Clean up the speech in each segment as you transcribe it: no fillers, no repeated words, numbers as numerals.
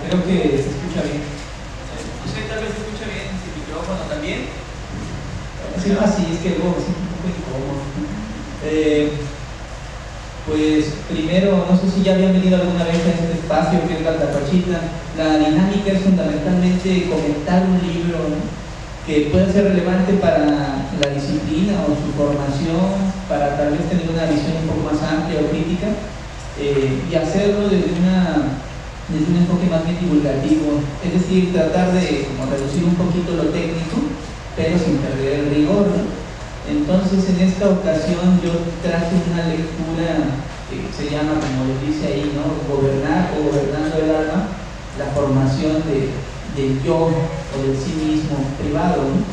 Creo que se escucha bien. No sé, tal vez se escucha bien el micrófono también. Sí, es que luego me siento un poco incómodo. Pues primero, no sé si ya habían venido alguna vez a este espacio que es la Tapachita. La dinámica es fundamentalmente comentar un libro, ¿no?, que puede ser relevante para la disciplina o su formación, para tal vez tener una visión un poco más amplia o crítica, y hacerlo desde un enfoque más bien divulgativo, es decir, tratar de como reducir un poquito lo técnico, pero sin perder el rigor, ¿no? Entonces, en esta ocasión yo traje una lectura que se llama, como lo dice ahí, ¿no?, Gobernar o Gobernando el Alma, la formación del yo o del sí mismo privado, ¿no?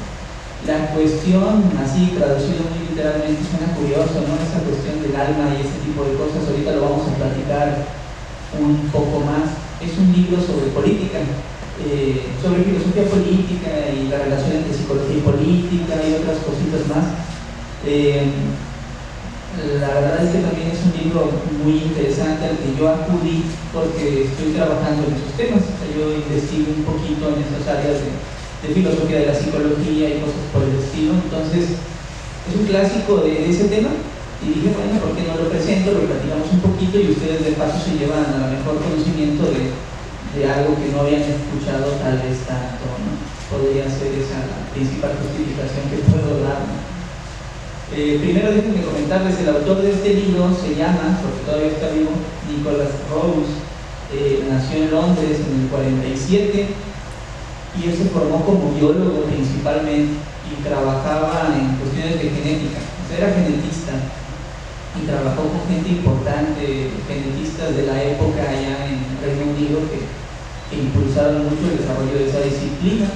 La cuestión, así traducido muy literalmente, suena curioso, ¿no?, esa cuestión del alma y ese tipo de cosas. Ahorita lo vamos a platicar un poco más. Es un libro sobre política, sobre filosofía política y la relación entre psicología y política y otras cositas más. La verdad es que también es un libro muy interesante al que yo acudí porque estoy trabajando en esos temas. O sea, yo investigo un poquito en esas áreas de filosofía de la psicología y cosas por el estilo. Entonces, es un clásico de ese tema. Y dije, bueno, ¿por qué no lo presento? Lo platicamos un poquito y ustedes de paso se llevan a lo mejor conocimiento de algo que no habían escuchado tal vez tanto, ¿no? Podría ser esa la principal justificación que puedo dar, ¿no? Primero déjenme comentarles, el autor de este libro se llama, porque todavía está vivo, Nicholas Rose. Nació en Londres en el 47 y él se formó como biólogo principalmente y trabajaba en cuestiones de genética, o sea, era genetista y trabajó con gente importante, genetistas de la época allá en Reino Unido que impulsaron mucho el desarrollo de esa disciplina.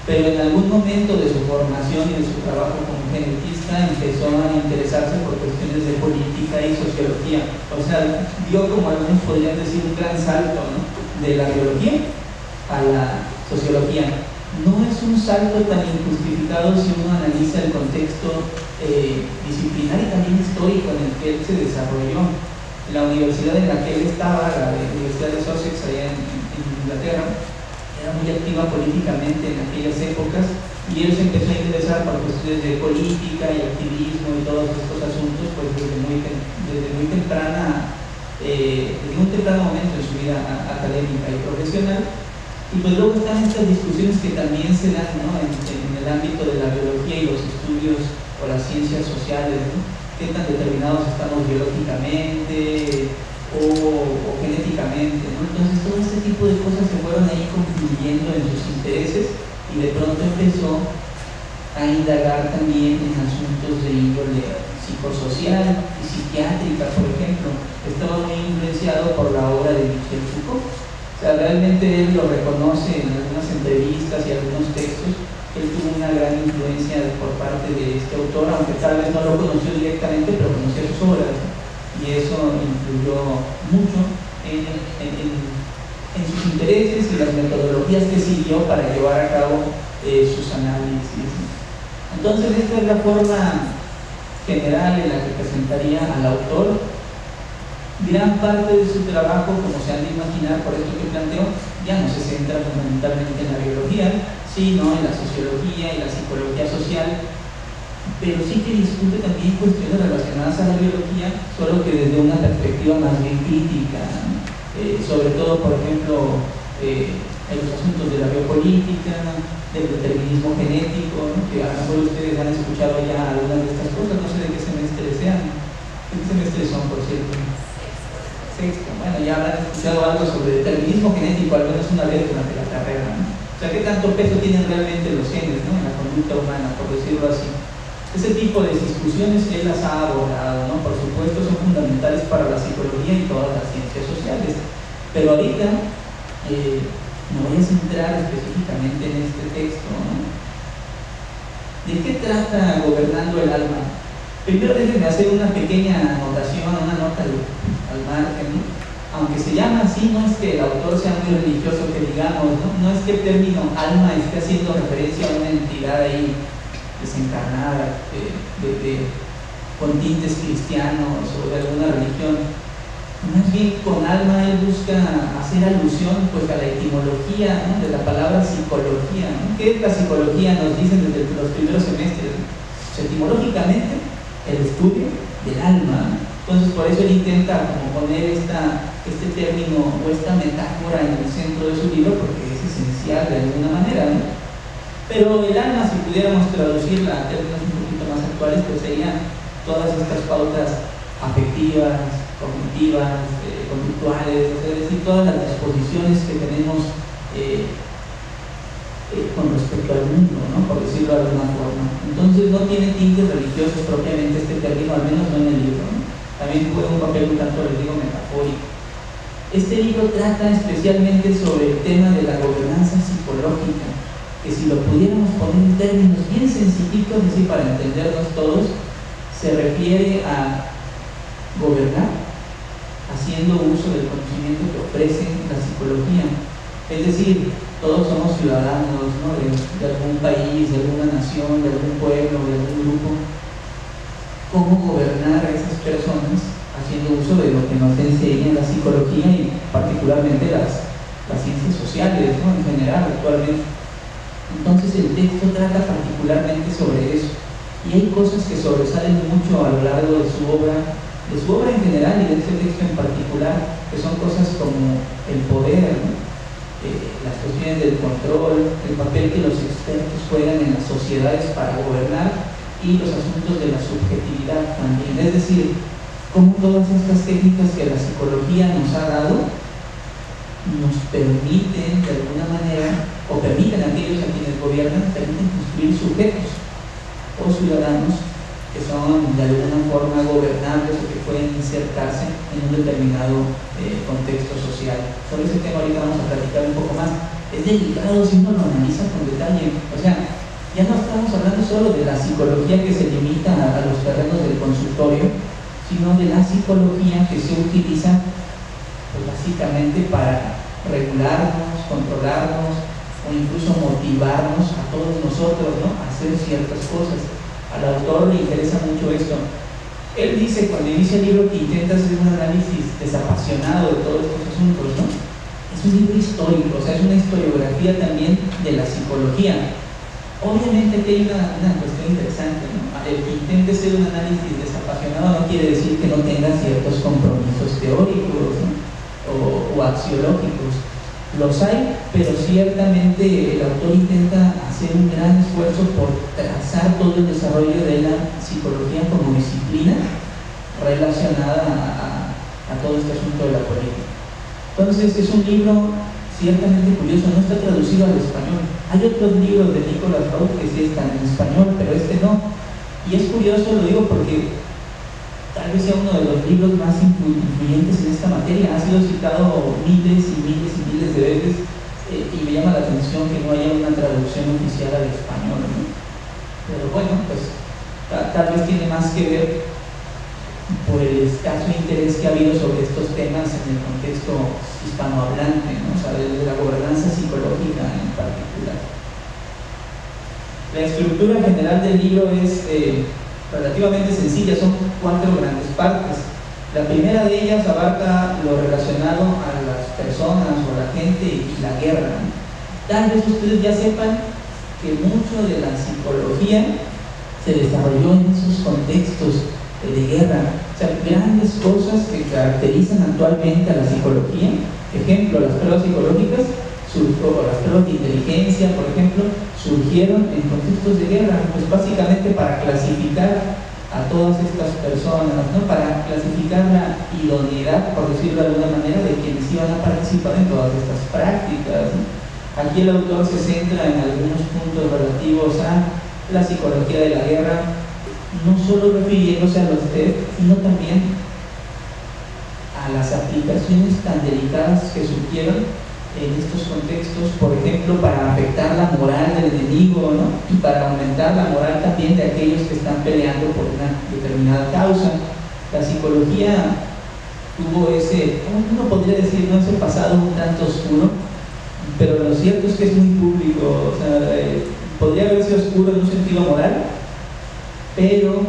Pero en algún momento de su formación y de su trabajo como genetista empezó a interesarse por cuestiones de política y sociología. O sea, dio, como algunos podrían decir, un gran salto, ¿no?, de la biología a la sociología. No es un salto tan injustificado si uno analiza el contexto disciplinar y también histórico en el que él se desarrolló. La universidad en la que él estaba, la Universidad de Sussex, allá en Inglaterra, era muy activa políticamente en aquellas épocas y él se empezó a interesar por cuestiones de política y activismo y todos estos asuntos pues desde un temprano momento en su vida académica y profesional. Y pues luego están estas discusiones que también se dan, ¿no?, en el ámbito de la biología y los estudios o las ciencias sociales, ¿no?, qué tan determinados estamos biológicamente o genéticamente, ¿no? Entonces todo este tipo de cosas se fueron ahí confluyendo en sus intereses y de pronto empezó a indagar también en asuntos de índole psicosocial y psiquiátrica, por ejemplo. Estaba muy influenciado por la obra de Michel Foucault. O sea, realmente él lo reconoce en algunas entrevistas y algunos textos. Él tuvo una gran influencia por parte de este autor, aunque tal vez no lo conoció directamente, pero conocía sus obras, ¿no? Y eso influyó mucho en sus intereses y las metodologías que siguió para llevar a cabo sus análisis. Entonces, esta es la forma general en la que presentaría al autor. Gran parte de su trabajo, como se han de imaginar por esto que planteo, ya no se centra fundamentalmente en la biología, sino en la sociología y la psicología social, pero sí que discute también cuestiones relacionadas a la biología, solo que desde una perspectiva más bien crítica, ¿no? Sobre todo, por ejemplo, en los asuntos de la biopolítica, del determinismo genético, ¿no?, que a lo mejor ustedes han escuchado ya algunas de estas cosas. No sé de qué semestre sean. ¿De qué semestre son, por cierto? Sexto. Bueno, ya habrán escuchado algo sobre determinismo genético, al menos una vez durante la carrera, ¿no? O sea, ¿qué tanto peso tienen realmente los genes, ¿no?, en la conducta humana, por decirlo así? Ese tipo de discusiones él las ha abordado, ¿no? Por supuesto son fundamentales para la psicología y todas las ciencias sociales, pero ahorita me voy a centrar específicamente en este texto, ¿no? ¿De qué trata Gobernando el Alma? Primero déjenme hacer una pequeña anotación, una nota al margen, ¿no? Aunque se llama así, no es que el autor sea muy religioso, que digamos, ¿no? No es que el término alma esté haciendo referencia a una entidad ahí desencarnada, con tintes cristianos o de alguna religión. Más bien con alma él busca hacer alusión pues a la etimología, ¿no?, de la palabra psicología, ¿no? ¿Qué es la psicología? Nos dicen desde los primeros semestres, ¿no? O sea, etimológicamente el estudio del alma, ¿no? Entonces por eso él intenta como poner este término o esta metáfora en el centro de su libro, porque es esencial de alguna manera, ¿no? Pero el alma, si pudiéramos traducirla a términos un poquito más actuales, pues serían todas estas pautas afectivas, cognitivas, conductuales, es decir, todas las disposiciones que tenemos con respecto al mundo, ¿no?, por decirlo de alguna forma. Entonces no tiene tintes religiosos propiamente este término, al menos no en el libro, ¿no? También juega un papel un tanto, les digo, metafórico. Este libro trata especialmente sobre el tema de la gobernanza psicológica, que si lo pudiéramos poner en términos bien sencillitos, así para entendernos todos, se refiere a gobernar haciendo uso del conocimiento que ofrece la psicología. Es decir, todos somos ciudadanos, ¿no?, de algún país, de alguna nación, de algún pueblo, de algún grupo. ¿Cómo gobernar a esas personas haciendo uso de lo que nos enseña la psicología y particularmente las ciencias sociales, ¿no?, en general actualmente? Entonces el texto trata particularmente sobre eso, y hay cosas que sobresalen mucho a lo largo de su obra en general y de este texto en particular, que son cosas como el poder, ¿no?, las cuestiones del control, el papel que los expertos juegan en las sociedades para gobernar y los asuntos de la subjetividad también. Es decir, cómo todas estas técnicas que la psicología nos ha dado nos permiten de alguna manera, o permiten a aquellos a quienes gobiernan, permiten construir sujetos o ciudadanos que son de alguna forma gobernables o que pueden insertarse en un determinado contexto social. Sobre ese tema ahorita vamos a platicar un poco más. Es delicado si uno lo analiza con detalle. O sea, ya no estamos hablando solo de la psicología que se limita a los terrenos del consultorio, sino de la psicología que se utiliza pues, básicamente para regularnos, controlarnos o incluso motivarnos a todos nosotros, ¿no?, a hacer ciertas cosas. Al autor le interesa mucho esto. Él dice, cuando inicia el libro, que intenta hacer un análisis desapasionado de todos estos asuntos, ¿no? Es un libro histórico, o sea, es una historiografía también de la psicología. Obviamente que hay una cuestión interesante, ¿no? El que intente hacer un análisis desapasionado no quiere decir que no tenga ciertos compromisos teóricos, ¿no?, o axiológicos. Los hay, pero ciertamente el autor intenta hacer un gran esfuerzo por trazar todo el desarrollo de la psicología como disciplina relacionada a todo este asunto de la política. Entonces es un libro ciertamente curioso, no está traducido al español. Hay otros libros de Nicholas Roth que sí están en español, pero este no. Y es curioso, lo digo porque tal vez sea uno de los libros más influyentes en esta materia. Ha sido citado miles y miles y miles de veces, y me llama la atención que no haya una traducción oficial al español, ¿no? Pero bueno, pues tal vez tiene más que ver por el escaso interés que ha habido sobre estos temas en el contexto hispanohablante, ¿no? O sea, desde la gobernanza psicológica en particular. La estructura general del libro es relativamente sencilla, son 4 grandes partes. La primera de ellas abarca lo relacionado a las personas o a la gente y la guerra. Tal vez ustedes ya sepan que mucho de la psicología se desarrolló en esos contextos de guerra. O sea, grandes cosas que caracterizan actualmente a la psicología, ejemplo, las pruebas psicológicas, o las pruebas de inteligencia, por ejemplo, surgieron en contextos de guerra, pues básicamente para clasificar a todas estas personas, ¿no?, para clasificar la idoneidad, por decirlo de alguna manera, de quienes iban a participar en todas estas prácticas, ¿no? Aquí el autor se centra en algunos puntos relativos a la psicología de la guerra, no solo refiriéndose a los test, sino también a las aplicaciones tan delicadas que surgieron en estos contextos, por ejemplo, para afectar la moral del enemigo, ¿no?, y para aumentar la moral también de aquellos que están peleando por una determinada causa. La psicología tuvo ese, uno podría decir, no, ese pasado un tanto oscuro, pero lo cierto es que es muy público. O sea, podría haberse oscuro en un sentido moral, pero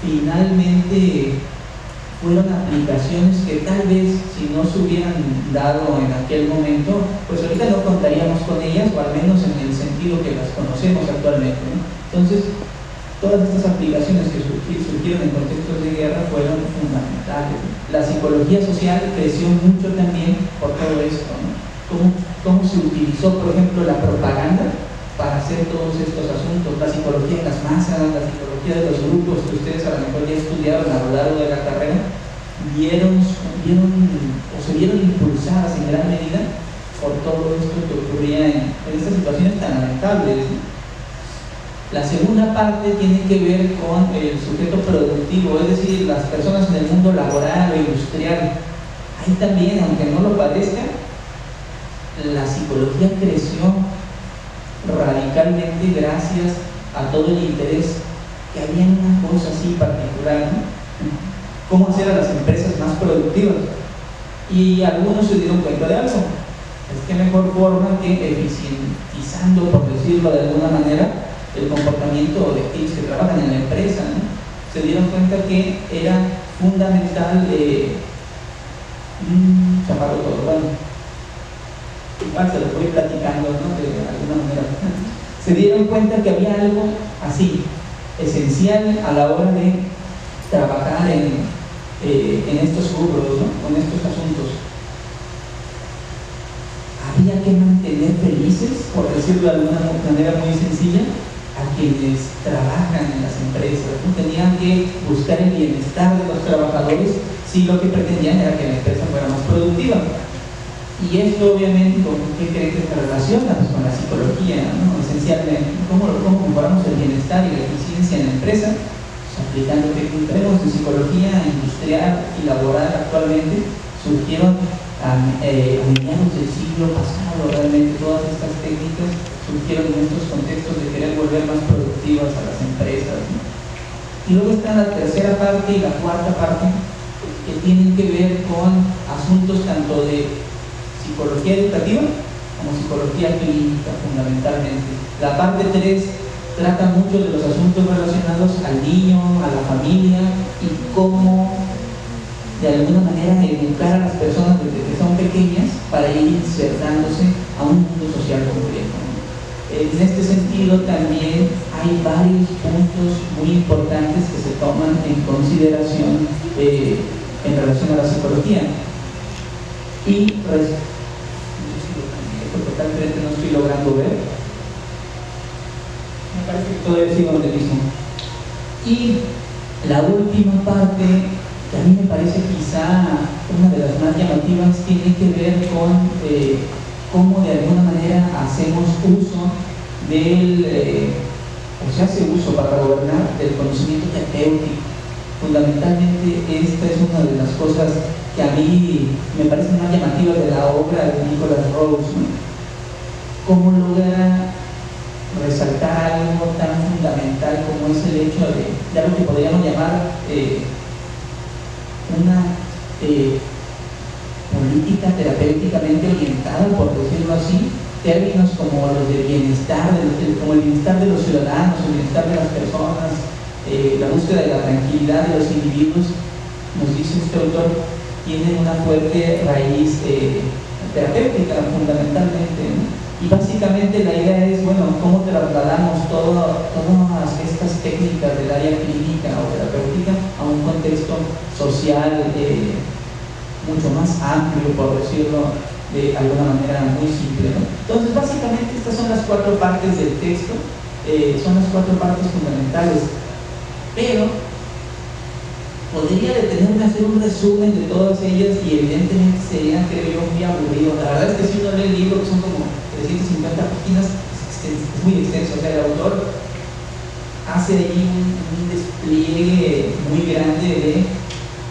finalmente fueron aplicaciones que tal vez si no se hubieran dado en aquel momento, pues ahorita no contaríamos con ellas, o al menos en el sentido que las conocemos actualmente, ¿no? Entonces, todas estas aplicaciones que surgieron en contextos de guerra fueron fundamentales. La psicología social creció mucho también por todo esto, ¿no? ¿Cómo se utilizó, por ejemplo, la propaganda para hacer todos estos asuntos? La psicología de las masas, la psicología de los grupos que ustedes a lo mejor ya estudiaron a lo largo de la carrera, se vieron impulsadas en gran medida por todo esto que ocurría en estas situaciones tan lamentables, ¿no? La segunda parte tiene que ver con el sujeto productivo, es decir, las personas en el mundo laboral o industrial. Ahí también, aunque no lo parezca, la psicología creció radicalmente gracias a todo el interés que había en una cosa así particular, ¿no? Cómo hacer a las empresas más productivas. Y algunos se dieron cuenta de algo. Es que mejor forma que eficientizando, por decirlo de alguna manera, el comportamiento de aquellos que trabajan en la empresa, ¿no? Se dieron cuenta que era fundamental llamarlo todo, bueno, igual se lo voy platicando, ¿no? De alguna manera. Se dieron cuenta que había algo así, esencial a la hora de trabajar en estos rubros, ¿no? Con estos asuntos. Había que mantener felices, por decirlo de alguna manera muy sencilla, a quienes trabajan en las empresas, ¿no? Tenían que buscar el bienestar de los trabajadores si lo que pretendían era que la empresa fuera más productiva. Y esto obviamente, ¿con qué creen que se relaciona? Pues con la psicología, ¿no? Esencialmente, ¿cómo comparamos el bienestar y la eficiencia en la empresa? Pues aplicando técnicas de psicología industrial y laboral actualmente, surgieron a mediados del siglo pasado. Realmente todas estas técnicas surgieron en estos contextos de querer volver más productivas a las empresas, ¿no? Y luego está la tercera parte y la cuarta parte, que tienen que ver con asuntos tanto de psicología educativa como psicología clínica, fundamentalmente. La parte 3 trata mucho de los asuntos relacionados al niño, a la familia y cómo de alguna manera educar a las personas desde que son pequeñas para ir insertándose a un mundo social complejo. En este sentido también hay varios puntos muy importantes que se toman en consideración en relación a la psicología. Y totalmente no estoy logrando ver. Me parece que todavía sigo donde mismo. Y la última parte, que a mí me parece quizá una de las más llamativas, tiene que ver con cómo de alguna manera hacemos uso o se hace uso para gobernar del conocimiento terapéutico. Fundamentalmente esta es una de las cosas que a mí me parecen más llamativas de la obra de Nicholas Rose, ¿no? Cómo logra resaltar algo tan fundamental como es el hecho de algo que podríamos llamar una política terapéuticamente orientada, por decirlo así, términos como los de bienestar, como el bienestar de los ciudadanos, el bienestar de las personas, la búsqueda de la tranquilidad de los individuos, nos dice este autor, tienen una fuerte raíz terapéutica fundamentalmente, ¿no? Y básicamente la idea es, bueno, cómo trasladamos todas estas técnicas del área clínica o terapéutica a un contexto social mucho más amplio, por decirlo de alguna manera muy simple, ¿no? Entonces, básicamente estas son las 4 partes del texto, son las 4 partes fundamentales, pero podría detenerme a hacer un resumen de todas ellas y evidentemente sería, creo yo, muy aburrido. La verdad es que si uno lee el libro, que son como 350 páginas, es muy extenso. O sea, el autor hace ahí un despliegue muy grande de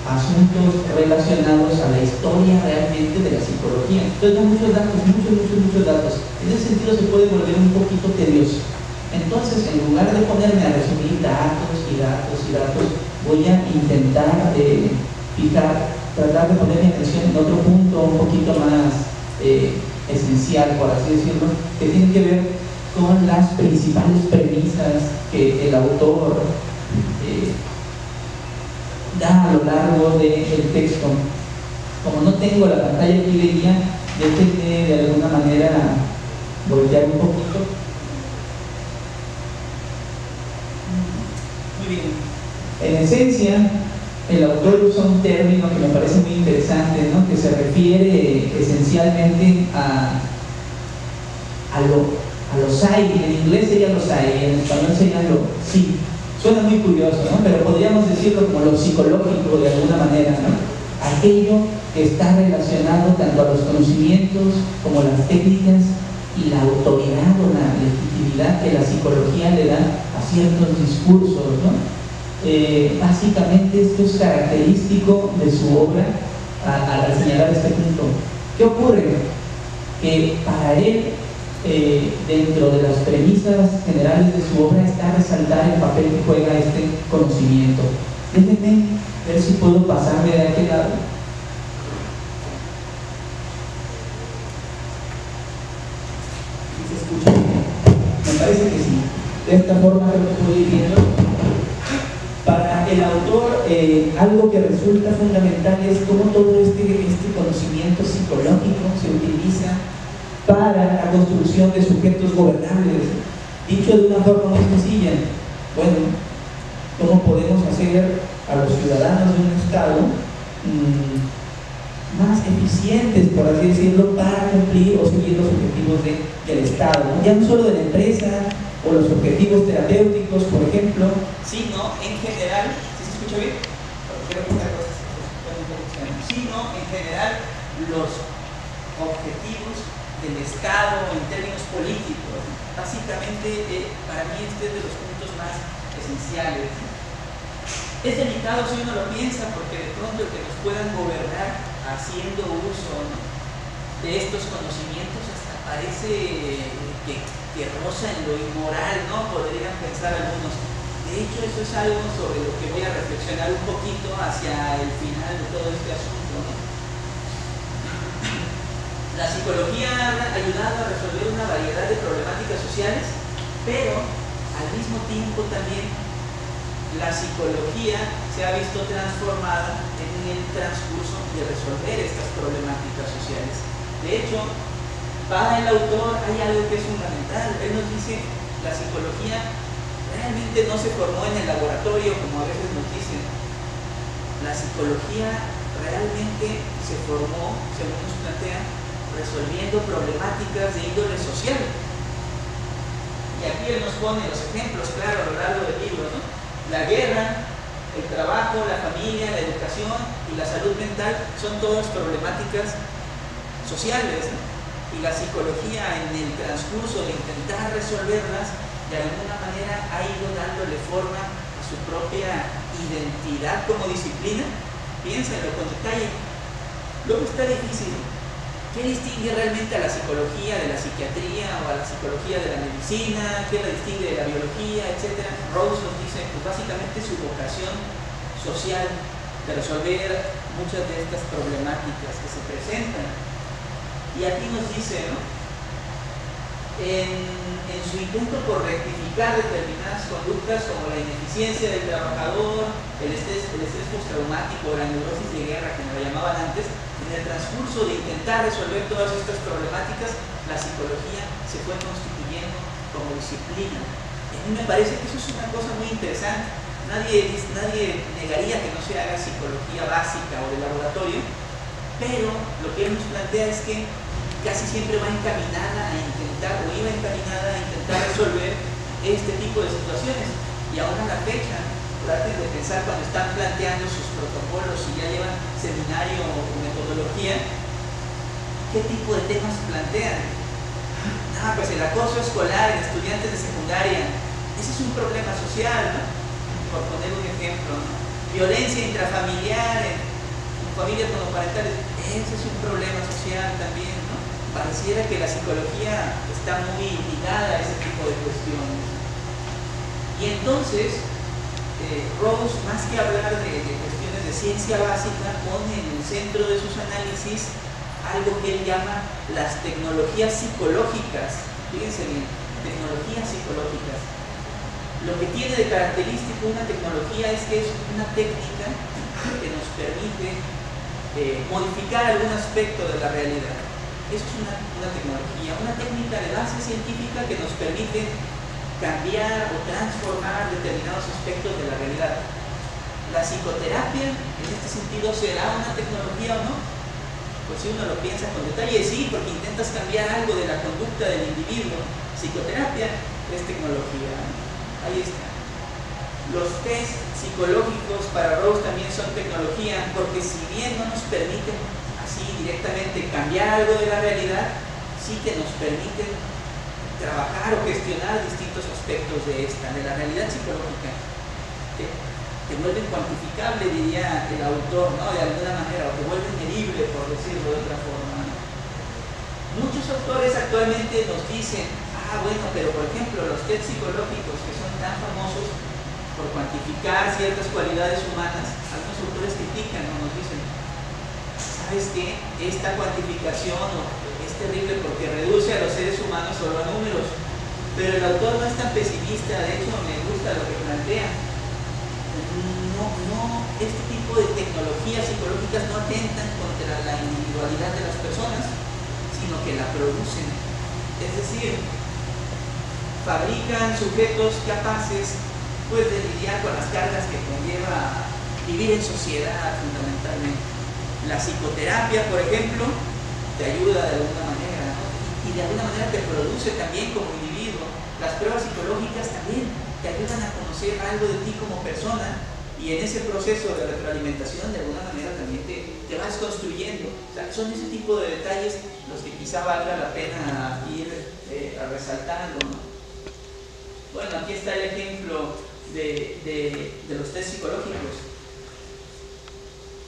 asuntos relacionados a la historia realmente de la psicología. Entonces da muchos datos, muchos datos. En ese sentido se puede volver un poquito tedioso. Entonces, en lugar de ponerme a resumir datos, voy a intentar tratar de poner mi atención en otro punto un poquito más esencial, por así decirlo, que tiene que ver con las principales premisas que el autor da a lo largo del texto. Como no tengo la pantalla aquí de guía, déjenme de alguna manera voltear un poquito. Muy bien. En esencia, el autor usa un término que me parece muy interesante, ¿no? Que se refiere esencialmente a los hay. En inglés sería los hay, en español sería lo sí. Suena muy curioso, ¿no? Pero podríamos decirlo como lo psicológico de alguna manera, ¿no? Aquello que está relacionado tanto a los conocimientos como las técnicas y la autoridad o la legitimidad que la psicología le da a ciertos discursos, ¿no? Básicamente esto es característico de su obra al señalar este punto. ¿Qué ocurre? Que para él, dentro de las premisas generales de su obra, está resaltar el papel que juega este conocimiento. Déjenme ver si puedo pasarme de aquel lado. ¿Se escucha bien? Me parece que sí. De esta forma creo que puedo ir viendo. Para el autor, algo que resulta fundamental es cómo todo este conocimiento psicológico se utiliza para la construcción de sujetos gobernables. Dicho de una forma muy sencilla, bueno, ¿cómo podemos hacer a los ciudadanos de un Estado más eficientes, por así decirlo, para cumplir o seguir los objetivos del Estado, ¿no? Ya no solo de la empresa o los objetivos terapéuticos, por ejemplo, sino en general, ¿sí se escucha bien? Sino en general los objetivos del Estado en términos políticos. Básicamente, para mí este es de los puntos más esenciales. Es delicado si uno lo piensa, porque de pronto el que nos puedan gobernar haciendo uso, ¿no?, de estos conocimientos hasta parece que roza en lo inmoral, ¿no? Podrían pensar algunos. De hecho, eso es algo sobre lo que voy a reflexionar un poquito hacia el final de todo este asunto, ¿no? La psicología ha ayudado a resolver una variedad de problemáticas sociales, pero al mismo tiempo también la psicología se ha visto transformada en el transcurso de resolver estas problemáticas sociales. De hecho, para el autor hay algo que es fundamental. Él nos dice, la psicología realmente no se formó en el laboratorio, como a veces nos dicen. La psicología realmente se formó, según nos plantean, resolviendo problemáticas de índole social. Y aquí él nos pone los ejemplos, claro, a lo largo del libro, ¿no? La guerra, el trabajo, la familia, la educación y la salud mental son todas problemáticas sociales, ¿no? Y la psicología, en el transcurso de intentar resolverlas, de alguna manera ha ido dándole forma a su propia identidad como disciplina. Piénsenlo con detalle. Luego está difícil. ¿Qué distingue realmente a la psicología de la psiquiatría o a la psicología de la medicina? ¿Qué la distingue de la biología, etcétera? Rawls nos dice, pues básicamente su vocación social de resolver muchas de estas problemáticas que se presentan. Y aquí nos dice, ¿no?, en su intento por rectificar determinadas conductas como la ineficiencia del trabajador, el estrés postraumático, la neurosis de guerra, como la llamaban antes, en el transcurso de intentar resolver todas estas problemáticas, la psicología se fue constituyendo como disciplina. Y a mí me parece que eso es una cosa muy interesante. Nadie negaría que no se haga psicología básica o de laboratorio, pero lo que él nos plantea es que casi siempre va encaminada a intentar, o iba encaminada a intentar resolver este tipo de situaciones. Y ahora a la fecha, traten de pensar cuando están planteando sus protocolos y ya llevan seminario o metodología, ¿qué tipo de temas plantean? Pues el acoso escolar en estudiantes de secundaria, ese es un problema social, ¿no? Por poner un ejemplo, ¿no? Violencia intrafamiliar en familias monoparentales, ese es un problema social también, ¿no? Pareciera que la psicología está muy ligada a ese tipo de cuestiones. Y entonces, Rawls, más que hablar de cuestiones de ciencia básica, pone en el centro de sus análisis algo que él llama las tecnologías psicológicas. Fíjense bien, tecnologías psicológicas. Lo que tiene de característico una tecnología es que es una técnica que nos permite modificar algún aspecto de la realidad. Eso es una tecnología, una técnica de base científica que nos permite cambiar o transformar determinados aspectos de la realidad. La psicoterapia, en este sentido, ¿será una tecnología o no? Pues si uno lo piensa con detalle, sí, porque intentas cambiar algo de la conducta del individuo. Psicoterapia es tecnología. Ahí está. Los test psicológicos para Rose también son tecnología, porque si bien no nos permiten así directamente cambiar algo de la realidad, sí que nos permiten trabajar o gestionar distintos aspectos de la realidad psicológica. Te vuelven cuantificable, diría el autor, ¿no? De alguna manera, o te vuelven medible, por decirlo de otra forma, ¿no? Muchos autores actualmente nos dicen, bueno, pero por ejemplo, los test psicológicos que son tan famosos por cuantificar ciertas cualidades humanas, algunos autores critican o nos dicen, ¿sabes qué? Esta cuantificación es terrible porque reduce a los seres humanos solo a números. Pero el autor no es tan pesimista, de hecho me gusta lo que plantea. Este tipo de tecnologías psicológicas no atentan contra la individualidad de las personas, sino que la producen. Es decir, fabrican sujetos capaces pues de lidiar con las cargas que conlleva vivir en sociedad fundamentalmente. La psicoterapia, por ejemplo, te ayuda de alguna manera, ¿no? Y de alguna manera te produce también como individuo. Las pruebas psicológicas también te ayudan a conocer algo de ti como persona, y en ese proceso de retroalimentación de alguna manera también te vas construyendo. O sea, son ese tipo de detalles los que quizá valga la pena ir resaltando, ¿no? Bueno, aquí está el ejemplo de los test psicológicos.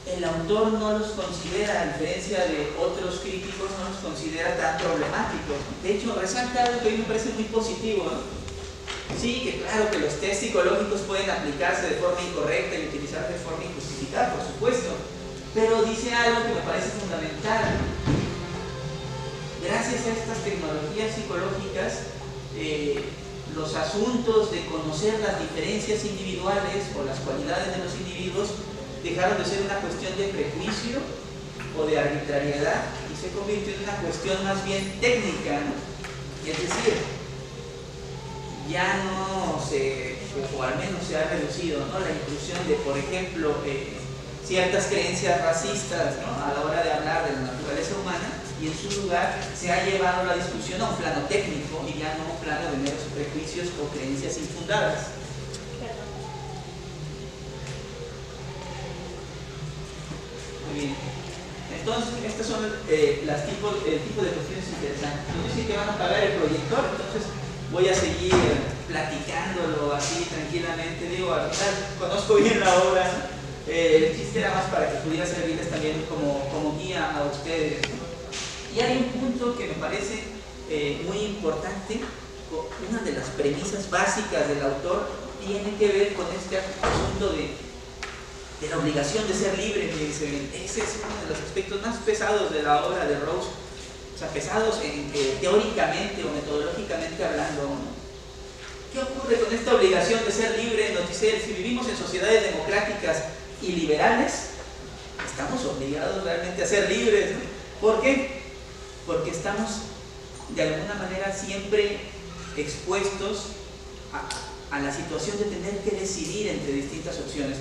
El autor no los considera, a diferencia de otros críticos, no los considera tan problemáticos. De hecho, resalta algo que a mí me parece muy positivo, ¿no? Sí, que claro que los test psicológicos pueden aplicarse de forma incorrecta y utilizarse de forma injustificada, por supuesto, pero dice algo que me parece fundamental. Gracias a estas tecnologías psicológicas, los asuntos de conocer las diferencias individuales o las cualidades de los individuos dejaron de ser una cuestión de prejuicio o de arbitrariedad y se convirtió en una cuestión más bien técnica, ¿no? Es decir, ya no se, o al menos se ha reducido, ¿no?, la inclusión de, por ejemplo, ciertas creencias racistas, ¿no?, a la hora de hablar de la naturaleza humana, y en su lugar se ha llevado la discusión a un plano técnico y ya no a un plano de meros prejuicios o creencias infundadas. Muy bien. Entonces, estas son el tipo de cuestiones interesantes. Nos dicen que van a apagar el proyector, entonces voy a seguir platicándolo así tranquilamente. Digo, al final conozco bien la obra, ¿no? El chiste era más para que pudiera servirles también como guía a ustedes, ¿no? Y hay un punto que me parece muy importante. Una de las premisas básicas del autor tiene que ver con este asunto de la obligación de ser libre. Ese es uno de los aspectos más pesados de la obra de Rose. O sea, pesados teóricamente o metodológicamente hablando, ¿no? ¿Qué ocurre con esta obligación de ser libre? Nos dice, si vivimos en sociedades democráticas y liberales, estamos obligados realmente a ser libres, ¿no? ¿Por qué? Porque estamos de alguna manera siempre expuestos a la situación de tener que decidir entre distintas opciones.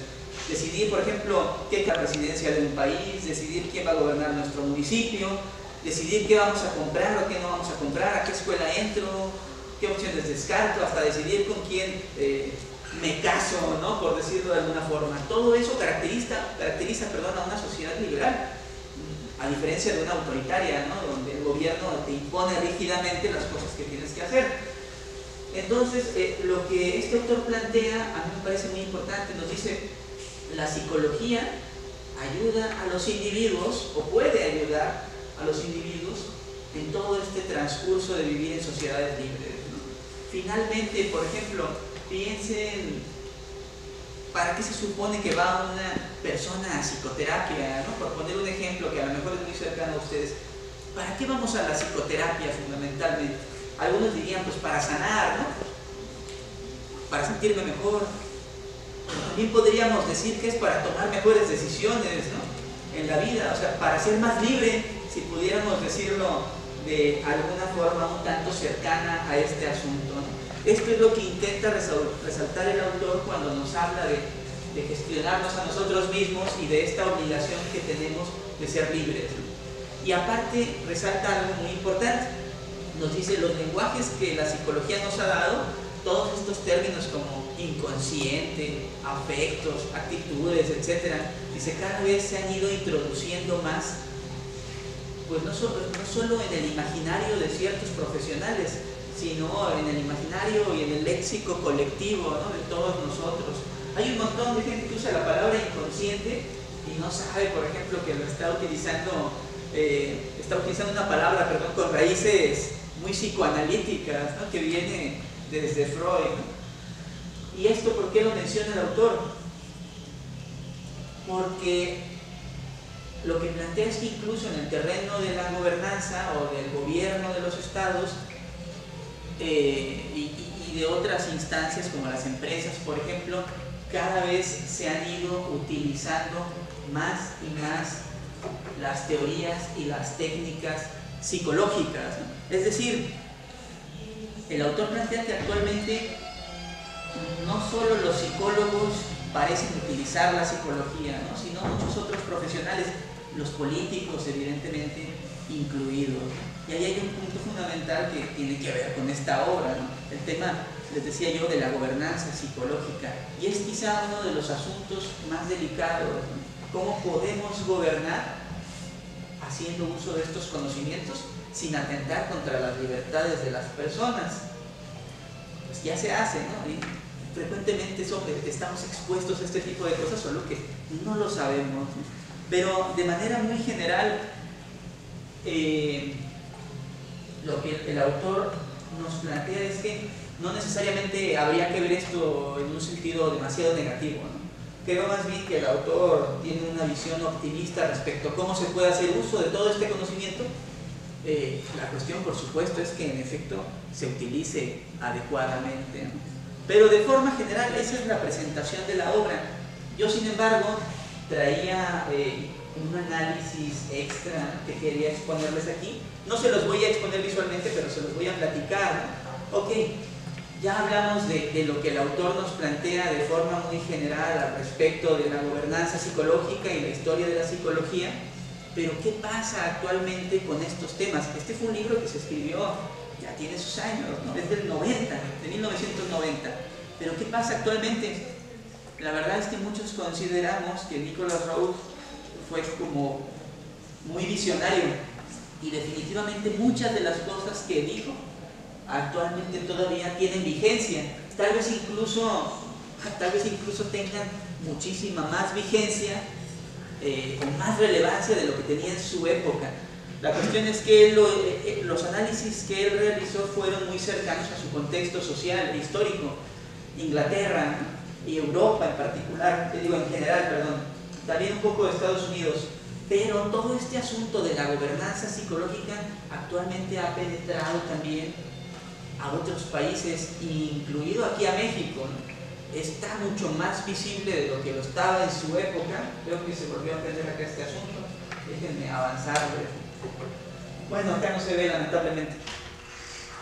Decidir, por ejemplo, qué es la presidencia de un país, decidir quién va a gobernar nuestro municipio, decidir qué vamos a comprar o qué no vamos a comprar, a qué escuela entro, qué opciones descarto, hasta decidir con quién me caso, ¿no?, por decirlo de alguna forma. Todo eso caracteriza a una sociedad liberal, a diferencia de una autoritaria, ¿no?, donde el gobierno te impone rígidamente las cosas que tienes que hacer. Entonces, lo que este autor plantea a mí me parece muy importante. Nos dice, la psicología ayuda a los individuos, o puede ayudar a los individuos en todo este transcurso de vivir en sociedades libres, ¿no? Finalmente, por ejemplo, piensen, ¿para qué se supone que va una persona a psicoterapia, ¿no? Por poner un ejemplo que a lo mejor es muy cercano a ustedes. ¿Para qué vamos a la psicoterapia fundamentalmente? Algunos dirían, pues para sanar, ¿no?, para sentirme mejor. También podríamos decir que es para tomar mejores decisiones, ¿no?, en la vida, o sea, para ser más libre, si pudiéramos decirlo de alguna forma un tanto cercana a este asunto, ¿no? Esto es lo que intenta resaltar el autor cuando nos habla de gestionarnos a nosotros mismos y de esta obligación que tenemos de ser libres, ¿no? Y aparte resalta algo muy importante, nos dice los lenguajes que la psicología nos ha dado, todos estos términos como inconsciente, afectos, actitudes, etc., dice, cada vez se han ido introduciendo más, pues no solo en el imaginario de ciertos profesionales, sino en el imaginario y en el léxico colectivo, ¿no?, de todos nosotros. Hay un montón de gente que usa la palabra inconsciente y no sabe, por ejemplo, que lo está utilizando una palabra, perdón, con raíces muy psicoanalíticas, ¿no?, que viene desde Freud, ¿no? ¿Y esto por qué lo menciona el autor? Porque lo que plantea es que incluso en el terreno de la gobernanza o del gobierno de los estados y de otras instancias como las empresas, por ejemplo, cada vez se han ido utilizando más y más las teorías y las técnicas psicológicas, ¿no? Es decir, el autor plantea que actualmente no solo los psicólogos parecen utilizar la psicología, ¿no?, sino muchos otros profesionales, los políticos evidentemente incluidos. Y ahí hay un punto fundamental que tiene que ver con esta obra, ¿no?, el tema, les decía yo, de la gobernanza psicológica, y es quizá uno de los asuntos más delicados, ¿no? ¿Cómo podemos gobernar haciendo uso de estos conocimientos sin atentar contra las libertades de las personas? Pues ya se hace, ¿no? Y frecuentemente estamos expuestos a este tipo de cosas, solo que no lo sabemos, ¿no? Pero de manera muy general, lo que el autor nos plantea es que no necesariamente habría que ver esto en un sentido demasiado negativo, ¿no? Creo más bien que el autor tiene una visión optimista respecto a cómo se puede hacer uso de todo este conocimiento. La cuestión, por supuesto, es que en efecto se utilice adecuadamente, ¿no? Pero de forma general esa es la presentación de la obra. Yo, sin embargo, traía un análisis extra que quería exponerles aquí. No se los voy a exponer visualmente, pero se los voy a platicar, ¿no? Ok, ya hablamos de lo que el autor nos plantea de forma muy general al respecto de la gobernanza psicológica y la historia de la psicología, pero ¿qué pasa actualmente con estos temas? Este fue un libro que se escribió, ya tiene sus años, ¿no?, es del 90, de 1990, pero ¿qué pasa actualmente? La verdad es que muchos consideramos que Nicholas Rowe fue como muy visionario y definitivamente muchas de las cosas que dijo actualmente todavía tienen vigencia, tal vez incluso tengan muchísima más vigencia, con más relevancia de lo que tenía en su época. La cuestión es que los análisis que él realizó fueron muy cercanos a su contexto social e histórico, Inglaterra, ¿no?, y Europa en particular, en general, perdón, también un poco de Estados Unidos. Pero todo este asunto de la gobernanza psicológica actualmente ha penetrado también a otros países, incluido aquí a México, ¿no? Está mucho más visible de lo que lo estaba en su época. Creo que se volvió a aprender acá este asunto. Déjenme avanzar. Bueno, acá no se ve, lamentablemente.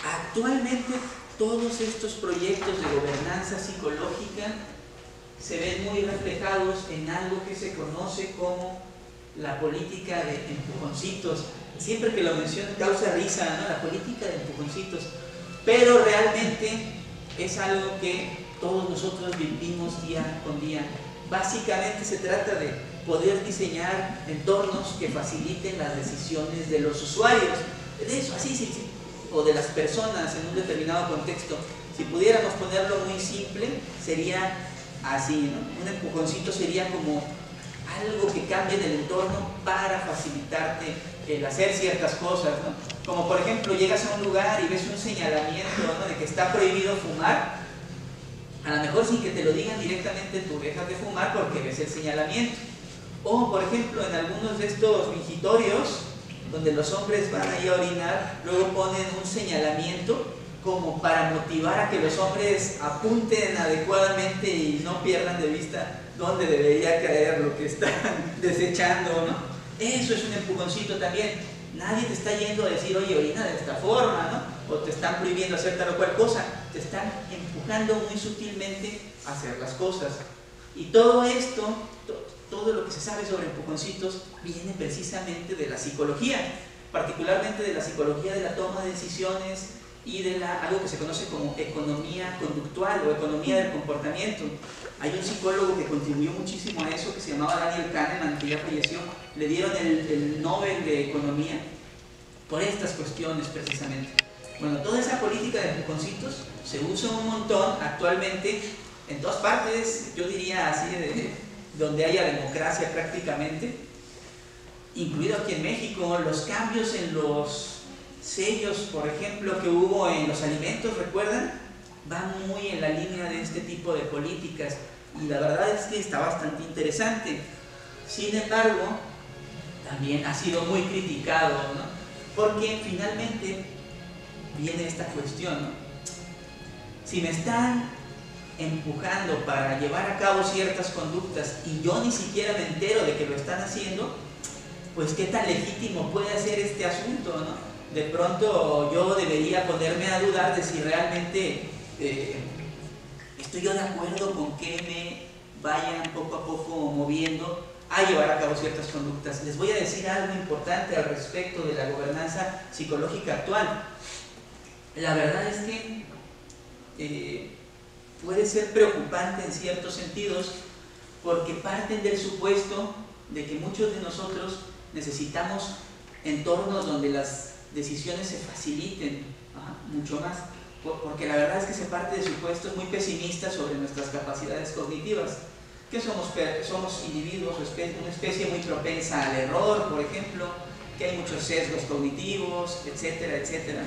Actualmente todos estos proyectos de gobernanza psicológica se ven muy reflejados en algo que se conoce como la política de empujoncitos. Siempre que lo menciono causa risa, ¿no?, la política de empujoncitos, pero realmente es algo que todos nosotros vivimos día con día. Básicamente se trata de poder diseñar entornos que faciliten las decisiones de los usuarios, de eso, así, sí, o de las personas en un determinado contexto. Si pudiéramos ponerlo muy simple, sería así, ¿no? Un empujoncito sería como algo que cambie en el entorno para facilitarte el hacer ciertas cosas, ¿no? Como por ejemplo, llegas a un lugar y ves un señalamiento, ¿no?, de que está prohibido fumar. A lo mejor sin que te lo digan directamente tú dejas de fumar porque ves el señalamiento. O por ejemplo, en algunos de estos mingitorios donde los hombres van ahí a orinar, luego ponen un señalamiento como para motivar a que los hombres apunten adecuadamente y no pierdan de vista dónde debería caer lo que están desechando, ¿no? Eso es un empujoncito también. Nadie te está yendo a decir, oye, orina de esta forma, ¿no? O te están prohibiendo hacer tal o cual cosa. Te están empujando muy sutilmente a hacer las cosas. Y todo esto, todo lo que se sabe sobre empujoncitos viene precisamente de la psicología, particularmente de la psicología de la toma de decisiones y de algo que se conoce como economía conductual o economía del comportamiento. Hay un psicólogo que contribuyó muchísimo a eso, que se llamaba Daniel Kahneman, que ya falleció. Le dieron el Nobel de Economía por estas cuestiones precisamente. Bueno, toda esa política de empujoncitos se usa un montón actualmente en todas partes, yo diría así, donde haya democracia prácticamente, incluido aquí en México. Los cambios en los sellos, por ejemplo, que hubo en los alimentos, ¿recuerdan? Van muy en la línea de este tipo de políticas y la verdad es que está bastante interesante. Sin embargo, también ha sido muy criticado, ¿no? Porque finalmente viene esta cuestión, ¿no? Si me están empujando para llevar a cabo ciertas conductas y yo ni siquiera me entero de que lo están haciendo, pues qué tan legítimo puede ser este asunto, ¿no? De pronto yo debería ponerme a dudar de si realmente estoy yo de acuerdo con que me vayan poco a poco moviendo a llevar a cabo ciertas conductas. Les voy a decir algo importante al respecto de la gobernanza psicológica actual. La verdad es que puede ser preocupante en ciertos sentidos porque parten del supuesto de que muchos de nosotros necesitamos entornos donde las decisiones se faciliten mucho más, porque la verdad es que se parte de supuestos muy pesimistas sobre nuestras capacidades cognitivas, que somos individuos, una especie muy propensa al error, por ejemplo, que hay muchos sesgos cognitivos, etcétera, etcétera.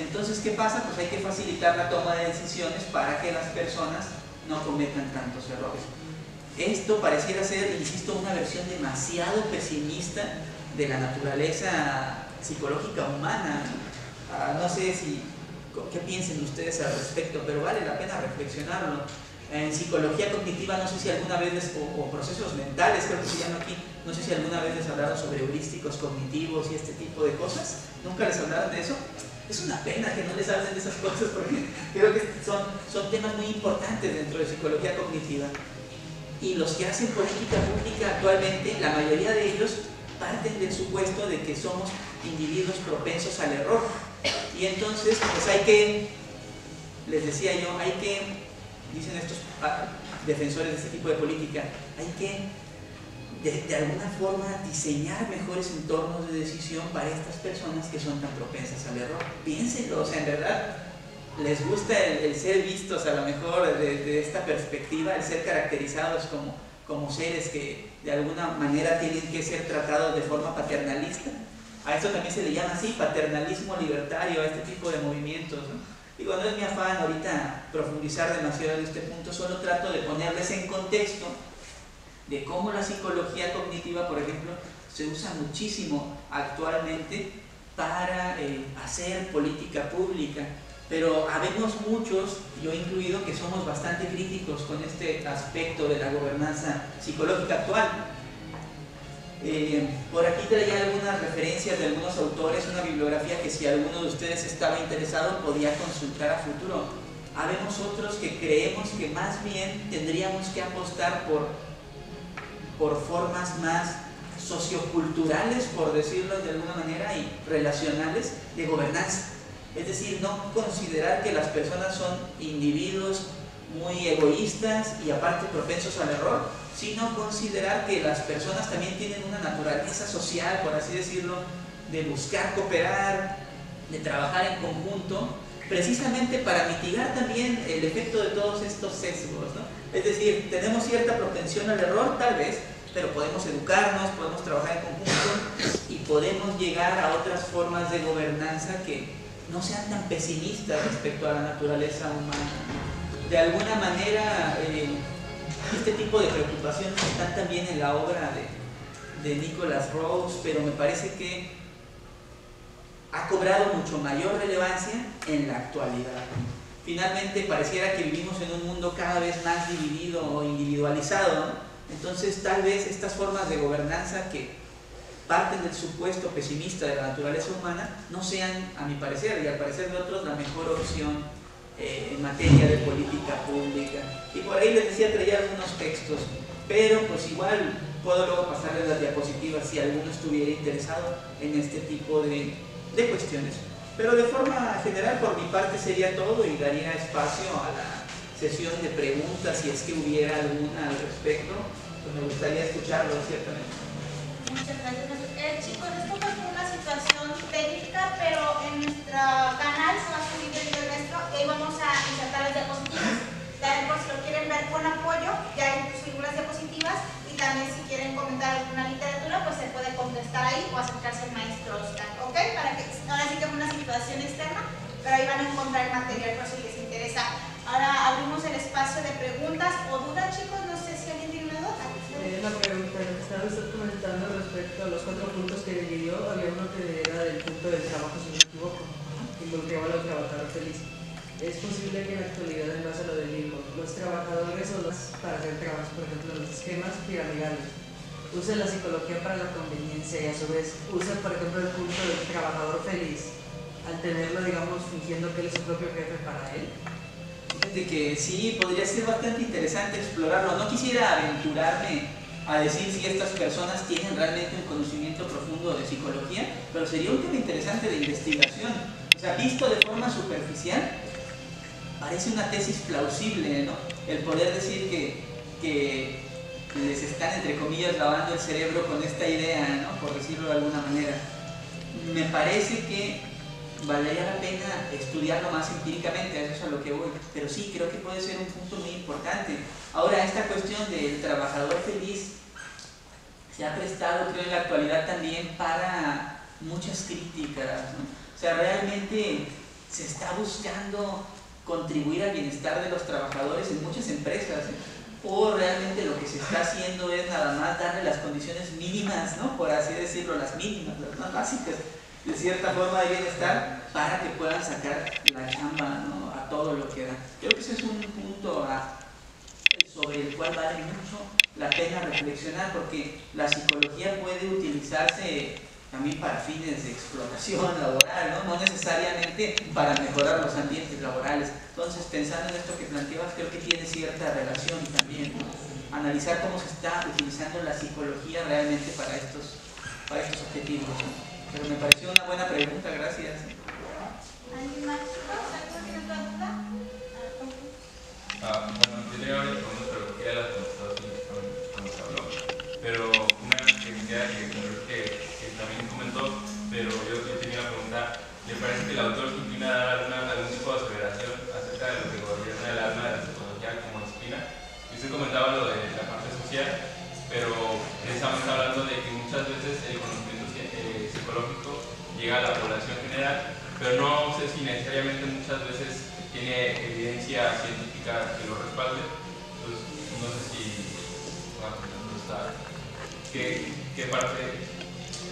Entonces, ¿qué pasa? Pues hay que facilitar la toma de decisiones para que las personas no cometan tantos errores. Esto pareciera ser, insisto, una versión demasiado pesimista de la naturaleza psicológica humana. No sé qué piensen ustedes al respecto, pero vale la pena reflexionarlo. En psicología cognitiva, no sé si alguna vez, o procesos mentales, creo que se llama aquí, no sé si alguna vez les hablaron sobre heurísticos cognitivos y este tipo de cosas. ¿Nunca les hablaron de eso? Es una pena que no les hablen de esas cosas porque creo que son temas muy importantes dentro de psicología cognitiva. Y los que hacen política pública actualmente, la mayoría de ellos parten del supuesto de que somos individuos propensos al error. Y entonces, pues hay que, les decía yo, dicen estos defensores de este tipo de política, hay que de alguna forma diseñar mejores entornos de decisión para estas personas que son tan propensas al error. Piénsenlo, o sea, en verdad les gusta el ser vistos a lo mejor de esta perspectiva, el ser caracterizados como seres que de alguna manera tienen que ser tratados de forma paternalista. A esto también se le llama así, paternalismo libertario, a este tipo de movimientos, ¿no? Digo, no es mi afán ahorita profundizar demasiado en este punto, solo trato de ponerles en contexto de cómo la psicología cognitiva, por ejemplo, se usa muchísimo actualmente para hacer política pública. Pero habemos muchos, yo incluido, que somos bastante críticos con este aspecto de la gobernanza psicológica actual. Por aquí traía algunas referencias de algunos autores, una bibliografía que si alguno de ustedes estaba interesado podía consultar a futuro. Habemos otros que creemos que más bien tendríamos que apostar por formas más socioculturales, por decirlo de alguna manera, y relacionales de gobernanza. Es decir, no considerar que las personas son individuos muy egoístas y aparte propensos al error, sino considerar que las personas también tienen una naturaleza social, por así decirlo, de buscar cooperar, de trabajar en conjunto, precisamente para mitigar también el efecto de todos estos sesgos, ¿no? Es decir, tenemos cierta propensión al error, tal vez, pero podemos educarnos, podemos trabajar en conjunto y podemos llegar a otras formas de gobernanza que no sean tan pesimistas respecto a la naturaleza humana. De alguna manera, este tipo de preocupaciones están también en la obra de Nicholas Rose, pero me parece que ha cobrado mucho mayor relevancia en la actualidad. Finalmente pareciera que vivimos en un mundo cada vez más dividido o individualizado, ¿no? Entonces tal vez estas formas de gobernanza que parten del supuesto pesimista de la naturaleza humana no sean, a mi parecer y al parecer de otros, la mejor opción en materia de política pública. Y por ahí les decía, traía algunos textos, pero pues igual puedo luego pasarles las diapositivas si alguno estuviera interesado en este tipo de cuestiones. Pero de forma general, por mi parte sería todo y daría espacio a la sesión de preguntas si es que hubiera alguna al respecto. Pues me gustaría escucharlo, ciertamente. Muchas gracias. Chicos, esto fue una situación técnica, pero en nuestro canal se va a subir el video nuestro y vamos a insertar las diapositivas. También por si lo quieren ver con apoyo, ya subimos las diapositivas y también si quieren comentar alguna literatura, pues se puede contestar ahí o acercarse al maestro Oscar, ¿ok? Para que ahora sí que es una situación externa, pero ahí van a encontrar el material por si les interesa. Ahora abrimos el espacio de preguntas o dudas, chicos. No sé si alguien tiene una duda. Una pregunta, lo que estaba usted comentando respecto a los 4 puntos que dividió, había uno que era del punto del trabajo, si no me equivoco, que involucraba a los trabajadores felices. Es posible que en la actualidad, en base a lo del libro, los trabajadores o para hacer trabajos, por ejemplo, los esquemas piramidales, usen la psicología para la conveniencia y a su vez usen, por ejemplo, el punto del trabajador feliz, al tenerlo, digamos, fingiendo que él es su propio jefe para él. De que sí, podría ser bastante interesante explorarlo. No quisiera aventurarme a decir si estas personas tienen realmente un conocimiento profundo de psicología, pero sería un tema interesante de investigación. O sea, visto de forma superficial, parece una tesis plausible, ¿no? El poder decir que les están, entre comillas, lavando el cerebro con esta idea, ¿no? Por decirlo de alguna manera. Me parece que valdría la pena estudiarlo más empíricamente, a eso es a lo que voy, pero sí, creo que puede ser un punto muy importante. Ahora, esta cuestión del trabajador feliz se ha prestado, creo, en la actualidad también para muchas críticas, ¿no? O sea, realmente se está buscando contribuir al bienestar de los trabajadores en muchas empresas, ¿eh? O realmente lo que se está haciendo es nada más darle las condiciones mínimas, ¿no? Por así decirlo, las mínimas, las más básicas, de cierta forma de bienestar, para que puedan sacar la chamba, ¿no? A todo lo que da. Creo que ese es un punto sobre el cual vale mucho la pena reflexionar, porque la psicología puede utilizarse también para fines de explotación laboral, ¿no? No necesariamente para mejorar los ambientes laborales. Entonces, pensando en esto que planteabas, creo que tiene cierta relación también, ¿no? Analizar cómo se está utilizando la psicología realmente para estos objetivos, ¿no? Pero me pareció una buena pregunta, gracias. ¿Alguien más? ¿Alguien tiene otra duda? Bueno, yo tenía varias preguntas, pero ya las contestó cuando se habló. Pero una que me queda que también comentó, pero yo tenía una pregunta. ¿Le parece que el autor se inclina a dar algún tipo de aseveración acerca de lo que gobierna el alma de la psicología como disciplina? Y usted comentaba lo de la parte social, pero precisamente hablando de que muchas veces el conocimiento psicológico llega a la población general, pero no sé si necesariamente muchas veces tiene evidencia científica que lo respalde. Entonces, no sé si no está, qué parte,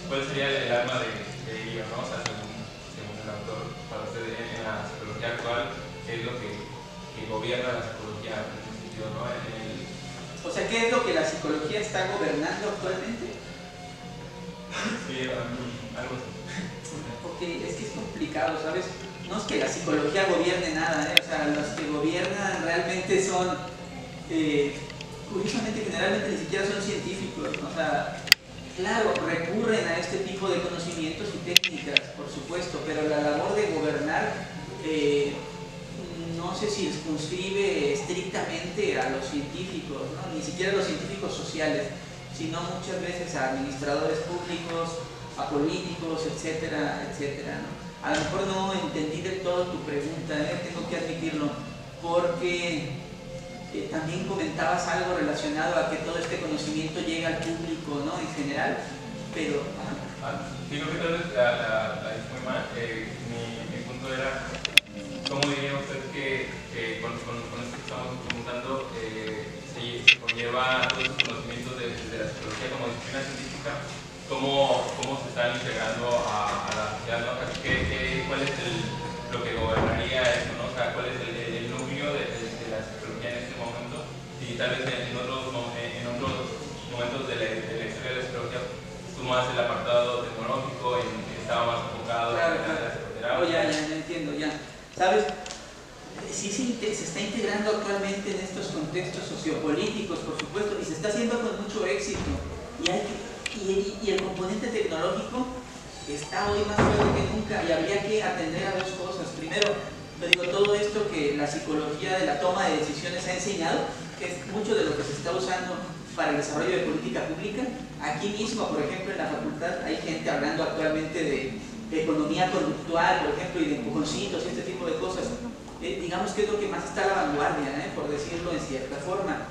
cuál sería el alma de ello, ¿no? O sea, según el autor, para usted en la psicología actual, ¿qué es lo que gobierna la psicología en ese sentido, ¿no? O sea, ¿qué es lo que la psicología está gobernando actualmente? Sí, algo así. Porque es que es complicado, ¿sabes? No es que la psicología gobierne nada, ¿eh? O sea, los que gobiernan realmente son, curiosamente, generalmente ni siquiera son científicos, ¿no? O sea, claro, recurren a este tipo de conocimientos y técnicas, por supuesto, pero la labor de gobernar, no sé si circunscribe estrictamente a los científicos, ¿no? Ni siquiera a los científicos sociales, sino muchas veces a administradores públicos, a políticos, etcétera, etcétera, ¿no? A lo mejor no entendí del todo tu pregunta, tengo que admitirlo, porque también comentabas algo relacionado a que todo este conocimiento llega al público, ¿no? En general, pero... Digo que tal vez la hice muy mal. Mi punto era, ¿cómo diría usted que con esto que estamos preguntando se conlleva todos los conocimientos de la psicología como disciplina científica? ¿Cómo se están integrando a la sociedad, ¿no? ¿Qué sí se está integrando actualmente en estos contextos sociopolíticos, por supuesto, y se está haciendo con mucho éxito. Y el componente tecnológico está hoy más fuerte que nunca y habría que atender a dos cosas. Primero, te digo, todo esto que la psicología de la toma de decisiones ha enseñado, que es mucho de lo que se está usando para el desarrollo de política pública. Aquí mismo, por ejemplo, en la facultad hay gente hablando actualmente de economía conductual, por ejemplo, y de empujoncitos y este tipo de cosas. Digamos que es lo que más está a la vanguardia, por decirlo en cierta forma,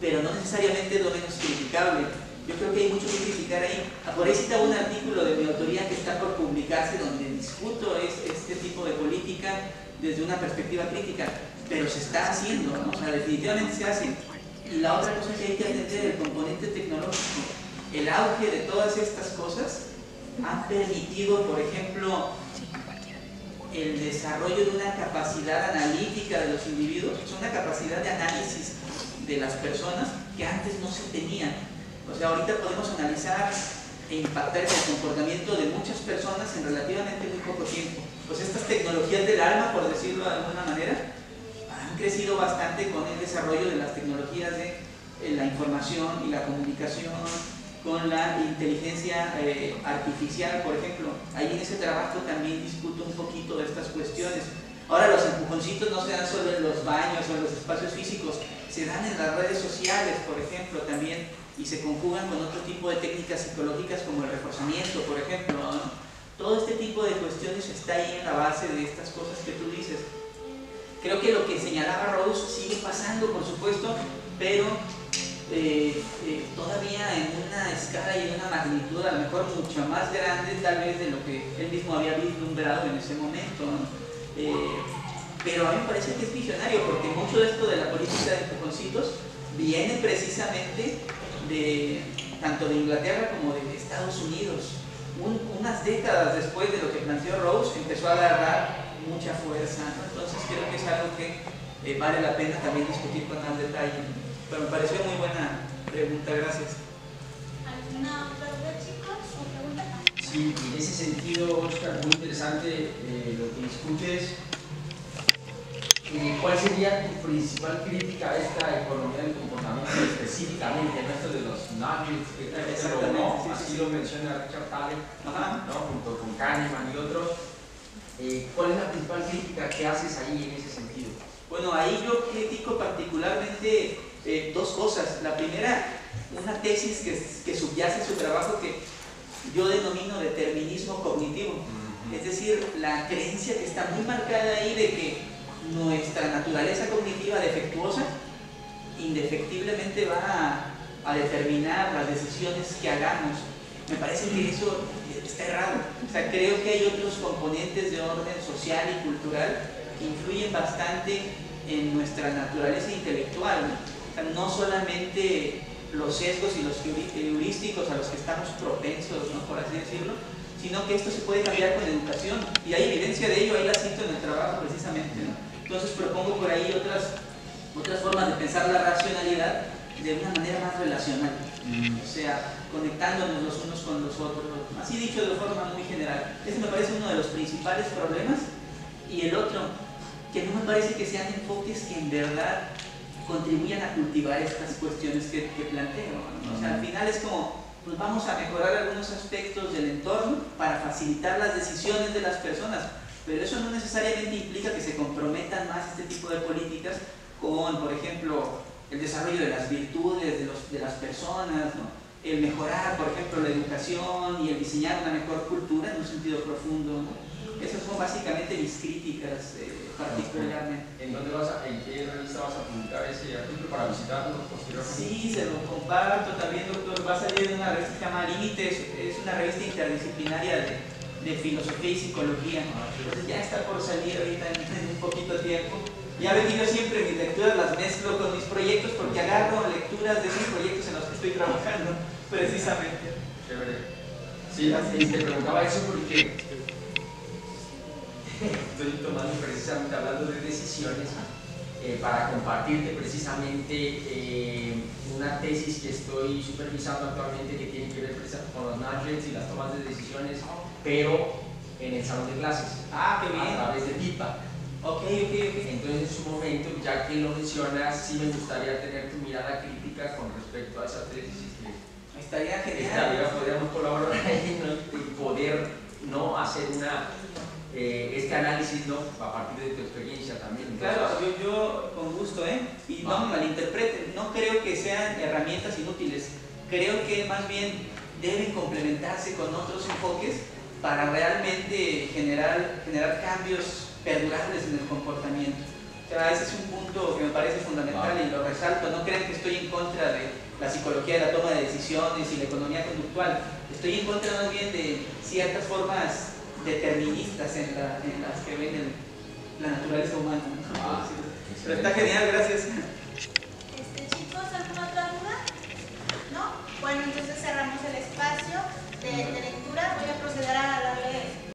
pero no necesariamente es lo menos criticable. Yo creo que hay mucho que criticar ahí. Por ahí cita un artículo de mi autoría que está por publicarse donde discuto este tipo de política desde una perspectiva crítica, pero se está haciendo, ¿no? O sea, definitivamente se hace. Y la otra cosa que hay que atender, el componente tecnológico. El auge de todas estas cosas han permitido, por ejemplo, el desarrollo de una capacidad analítica de los individuos, es una capacidad de análisis de las personas que antes no se tenían. O sea, ahorita podemos analizar e impactar en el comportamiento de muchas personas en relativamente muy poco tiempo. Pues estas tecnologías del alma, por decirlo de alguna manera, han crecido bastante con el desarrollo de las tecnologías de la información y la comunicación, con la inteligencia artificial, por ejemplo. Ahí en ese trabajo también discuto un poquito de estas cuestiones. Ahora los empujoncitos no se dan solo en los baños o en los espacios físicos, se dan en las redes sociales, por ejemplo, también, y se conjugan con otro tipo de técnicas psicológicas como el reforzamiento, por ejemplo, ¿no? Todo este tipo de cuestiones está ahí en la base de estas cosas que tú dices. Creo que lo que señalaba Rose sigue pasando, por supuesto, pero todavía en una escala y en una magnitud a lo mejor mucho más grande tal vez de lo que él mismo había vislumbrado en ese momento, ¿no? Pero a mí me parece que es visionario, porque mucho de esto de la política de empujoncitos viene precisamente tanto de Inglaterra como de Estados Unidos. Unas décadas después de lo que planteó Rose empezó a agarrar mucha fuerza, ¿no? Entonces creo que es algo que vale la pena también discutir con más detalle, ¿no? Pero me pareció muy buena pregunta, gracias. ¿Alguna otra duda, chicos? ¿O pregunta? Sí, en ese sentido, Oscar, muy interesante lo que discutes. ¿Cuál sería tu principal crítica a esta economía del comportamiento específicamente, no esto de los nuggets, no? Así lo menciona Richard Thaler, ¿no? Junto con Kahneman y otros. ¿Cuál es la principal crítica que haces ahí en ese sentido? Bueno, ahí yo critico particularmente dos cosas. La primera, una tesis que subyace su trabajo que yo denomino determinismo cognitivo. Es decir, la creencia que está muy marcada ahí de que nuestra naturaleza cognitiva defectuosa indefectiblemente va a determinar las decisiones que hagamos. Me parece que eso está errado. O sea, creo que hay otros componentes de orden social y cultural que influyen bastante en nuestra naturaleza intelectual, ¿no? O sea, no solamente los sesgos y los heurísticos a los que estamos propensos, ¿no? Por así decirlo, sino que esto se puede cambiar con educación, y hay evidencia de ello, ahí la cito en el trabajo precisamente, ¿no? Entonces propongo por ahí otras formas de pensar la racionalidad de una manera más relacional, o sea, conectándonos los unos con los otros, así dicho de forma muy general. Ese me parece uno de los principales problemas, y el otro, que no me parece que sean enfoques que en verdad contribuyan a cultivar estas cuestiones que planteo, ¿no? O sea, al final es como, pues vamos a mejorar algunos aspectos del entorno para facilitar las decisiones de las personas, pero eso no necesariamente implica que se comprometan más este tipo de políticas con, por ejemplo, el desarrollo de las virtudes de las personas, ¿no? El mejorar, por ejemplo, la educación y el diseñar una mejor cultura en un sentido profundo, ¿no? Esas son básicamente mis críticas particularmente. ¿En qué revista vas a publicar ese artículo para visitarlo posteriormente? Sí, se lo comparto también, doctor. Va a salir en una revista que se llama Límites, es una revista interdisciplinaria de filosofía y psicología. Entonces ya está por salir ahorita en un poquito tiempo. Ya he venido siempre, mis lecturas las mezclo con mis proyectos porque agarro lecturas de esos proyectos en los que estoy trabajando, precisamente. Chévere. Sí, te preguntaba eso porque estoy tomando precisamente, hablando de decisiones, para compartirte precisamente una tesis que estoy supervisando actualmente que tiene que ver con los nudgets y las tomas de decisiones, pero en el salón de clases. Ah, qué bien. A través de feedback. Ok. Entonces, en su momento, ya que lo mencionas, sí me gustaría tener tu mirada crítica con respecto a esa tesis que Estaría genial. podríamos colaborar ahí, ¿no? Y poder, ¿no?, hacer este análisis, ¿no?, a partir de tu experiencia también. Entonces, Claro, yo con gusto, y no me malinterpreten, no creo que sean herramientas inútiles, creo que más bien deben complementarse con otros enfoques para realmente generar cambios perdurables en el comportamiento. O sea, ese es un punto que me parece fundamental y lo resalto. No crean que estoy en contra de la psicología de la toma de decisiones y la economía conductual. Estoy en contra más bien de ciertas formas deterministas en las que ven la naturaleza humana. Pero está genial, gracias. Chicos, ¿alguna otra duda? ¿No? Bueno, entonces cerramos el espacio de lectura. Voy a proceder a darle